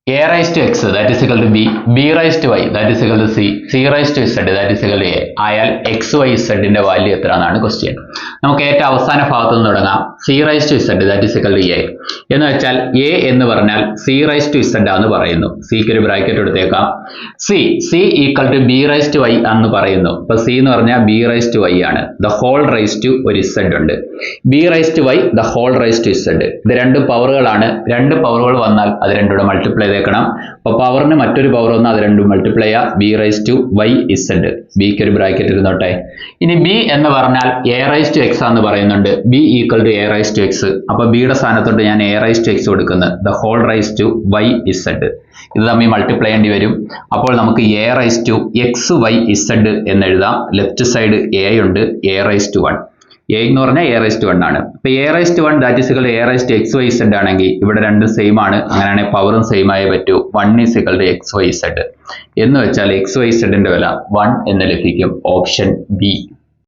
a raised to x that is equal to b, b raised to y that is equal to c, c raised to z that is equal to a ആയാൽ x y z ന്റെ value എത്ര എന്നാണ് question. നമുക്ക് ഏറ്റവും അവസാന ഭാഗത്തു നിന്ന് തുടങ്ങാം. c raised to z that is equal to a എന്ന് വെച്ചാൽ a എന്ന് പറഞ്ഞാൽ c raised to z ആണെന്ന് പറയുന്നു. c ക്ക് ഒരു ബ്രാക്കറ്റ് എടുത്തേക്കാം. c equal to b raised to y എന്ന് പറയുന്നു. അപ്പോൾ c എന്ന് പറഞ്ഞാൽ b raised to y ആണ്. the whole raised to ഒരു z ഉണ്ട്. b raised to y the whole raised to z. ഇത് രണ്ട് പവറുകളാണ്. രണ്ട് പവറുകൾ വന്നാൽ അത് രണ്ടുകൂടെ മൾട്ടിപ്ലൈ ചെയ്തേക്കണം. അപ്പോൾ പവറിന് മറ്റൊരു പവർ വന്നാൽ അത് രണ്ടും മൾട്ടിപ്ലൈ ചെയ്യുക. b raised to y z. b ക്ക് ഒരു ബ്രാക്കറ്റ് ഇരുന്നോട്ടെ. ഇനി b എന്ന് പറഞ്ഞാൽ a raised to x എന്ന് പറയുന്നുണ്ട്. b equal to a raised to x. അപ്പോൾ b യുടെ സ്ഥാനത്തോട്ട് ഞാൻ a raised to x കൊടുക്കുന്നത് the whole raised to y z. ഇത് തമ്മിൽ മൾട്ടിപ്ലൈ ചെയ്യേണ്ടി വരും. അപ്പോൾ നമുക്ക് a raised to x y z എന്ന് എഴുതാം. ലെഫ്റ്റ് സൈഡ് a ഉണ്ട്, a raised to 1. a എന്ന് പറഞ്ഞാൽ a raised to 1 ആണ്. അപ്പോൾ a raised to 1 that is equal to a raised to x y z ആണെങ്കിൽ ഇവിടെ രണ്ടും സെയിം ആണ്. അങ്ങനെയാണെങ്കിൽ പവറും സെയിം ആയേ പറ്റൂ. 1 is equal to x y z എന്ന് വെച്ചാൽ x y z ന്റെ വില 1 എന്ന് ലഭിക്കും. Option B.